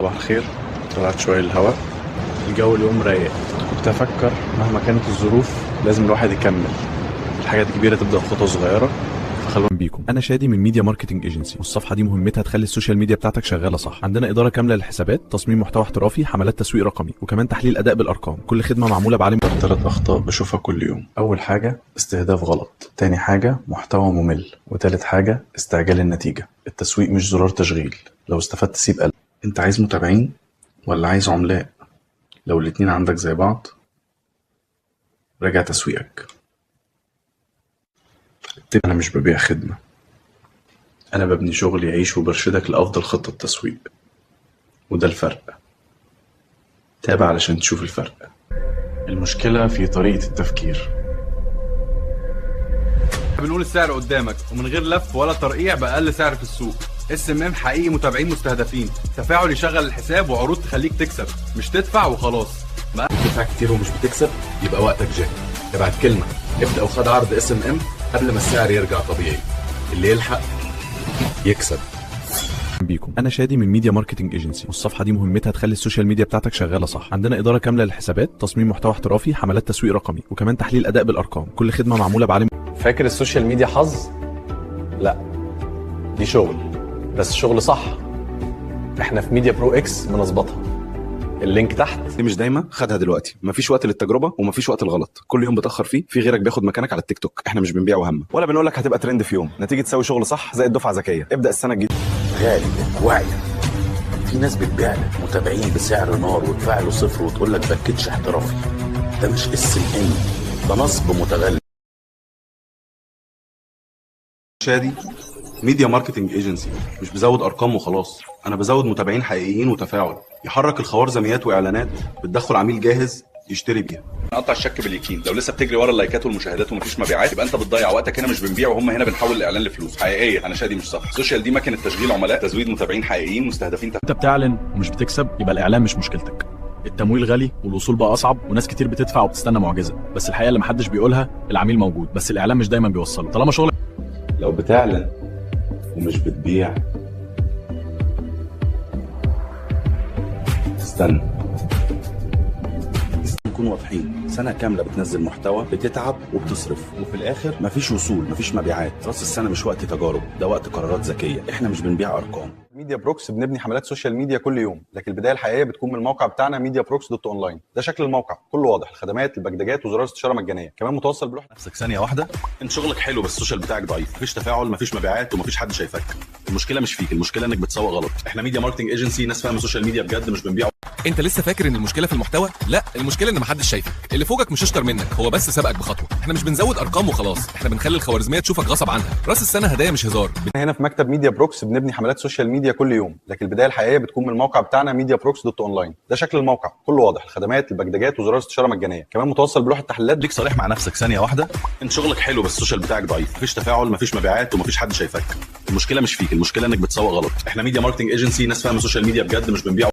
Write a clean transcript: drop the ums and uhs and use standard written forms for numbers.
صباح الخير. طلعت شوية الهواء، الجو اليوم رايق. كنت أفكر مهما كانت الظروف لازم الواحد يكمل. الحاجات الكبيرة تبدأ بخطوة صغيرة. فخلونا بيكم. انا شادي من ميديا ماركتنج ايجنسي، والصفحه دي مهمتها تخلي السوشيال ميديا بتاعتك شغاله صح. عندنا اداره كامله للحسابات، تصميم محتوى احترافي، حملات تسويق رقمي، وكمان تحليل اداء بالارقام. كل خدمه معموله بعالم. 3 اخطاء بشوفها كل يوم. اول حاجه استهداف غلط، تاني حاجه محتوى ممل، وتالت حاجه استعجال النتيجه. التسويق مش زرار تشغيل، لو استفدت سيب قلب. انت عايز متابعين ولا عايز عملاء؟ لو الاتنين عندك زي بعض راجع تسويقك. انا مش ببيع خدمه، أنا ببني شغل يعيش وبرشدك لأفضل خطة تسويق، وده الفرق. تابع علشان تشوف الفرق. المشكلة في طريقة التفكير. بنقول السعر قدامك ومن غير لف ولا ترقيع بأقل سعر في السوق. SMM حقيقي، متابعين مستهدفين، تفاعل يشغل الحساب، وعروض تخليك تكسب مش تدفع وخلاص. بتدفع كتير ومش بتكسب، يبقى وقتك جاي. ابعت كلمة ابدأ وخد عرض SMM قبل ما السعر يرجع طبيعي. اللي يلحق يكسب. بيكم. انا شادي من ميديا ماركتنج ايجنسي، والصفحه دي مهمتها تخلي السوشيال ميديا بتاعتك شغاله صح. عندنا اداره كامله للحسابات، تصميم محتوى احترافي، حملات تسويق رقمي، وكمان تحليل اداء بالارقام. كل خدمه معموله بعالم. فاكر السوشيال ميديا حظ؟ لا، دي شغل، بس شغل صح. احنا في ميديا برو اكس بنظبطها. اللينك تحت. دي مش دايما، خدها دلوقتي. مفيش وقت للتجربه ومفيش وقت الغلط. كل يوم بتاخر فيه في غيرك بياخد مكانك على التيك توك. احنا مش بنبيع وهم ولا بنقول لك هتبقى ترند في يوم. نتيجه تسوي شغل صح زي الدفعه ذكيه. ابدا السنه الجديده غالي واعية. في ناس بتبيع لك متابعين بسعر نار وتدفع له صفر وتقول لك باكيتش احترافي. ده مش SMM، ده نصب متغلب. شادي ميديا ماركتنج ايجنسي، مش بزود ارقام وخلاص. انا بزود متابعين حقيقيين وتفاعل يحرك الخوارزميات واعلانات بتدخل عميل جاهز يشتري بيها. نقطع الشك باليقين. لو لسه بتجري ورا اللايكات والمشاهدات ومفيش مبيعات، يبقى انت بتضيع وقتك. هنا مش بنبيع وهم هنا بنحول الاعلان لفلوس حقيقيه. انا شادي مش صح. السوشيال دي ماكينه تشغيل عملاء، تزويد متابعين حقيقيين مستهدفين. انت بتعلن ومش بتكسب، يبقى الاعلان مش مشكلتك. التمويل غالي والوصول بقى اصعب، وناس كتير بتدفع وبتستنى معجزه، بس الحقيقه اللي محدش بيقولها العميل موجود، بس الاعلان مش دايما بيوصله. طالما شغلك لو بتعلن ومش بتبيع استنى. نكون واضحين، سنة كاملة بتنزل محتوى، بتتعب وبتصرف، وفي الآخر مفيش وصول، مفيش مبيعات. راس السنة مش وقت تجارب، ده وقت قرارات ذكية. احنا مش بنبيع أرقام. ميديا بروكس بنبني حملات سوشيال ميديا كل يوم، لكن البدايه الحقيقيه بتكون من الموقع بتاعنا mediaprox.online. ده شكل الموقع، كله واضح، الخدمات، الباكجات، وزرار استشاره مجانيه، كمان متوصل بلوحه. نفسك ثانيه واحده. انت شغلك حلو بس السوشيال بتاعك ضعيف. مفيش تفاعل، مفيش مبيعات، ومفيش حد شايفك. المشكله مش فيك، المشكله انك بتسوق غلط. احنا ميديا ماركتنج ايجنسي، ناس فاهمه سوشيال ميديا بجد، مش بنبيع. انت لسه فاكر ان المشكله في المحتوى؟ لا، المشكله ان محدش شايفك. اللي فوقك مش اشطر منك، هو بس سبقك بخطوه. احنا مش بنزود ارقام وخلاص، احنا بنخلي الخوارزميه تشوفك غصب عنها. راس السنه هدايا مش هزار. هنا في مكتب ميديا بروكس بنبني حملات سوشيال ميديا كل يوم، لكن البدايه الحقيقيه بتكون من الموقع بتاعنا mediaprox.online. ده شكل الموقع، كله واضح، الخدمات، الباكجات، وزرار استشاره مجانيه، كمان متوصل بلوحه تحليلات. ديك صريح مع نفسك ثانيه واحده. انت شغلك حلو بس السوشيال بتاعك ضعيف. مفيش تفاعل، مفيش مبيعات، ومفيش حد شايفك. المشكله مش فيك، المشكله انك بتسوق غلط. احنا ميديا ماركتنج ايجنسي، ناس فاهمه سوشيال ميديا بجد، مش بنبيع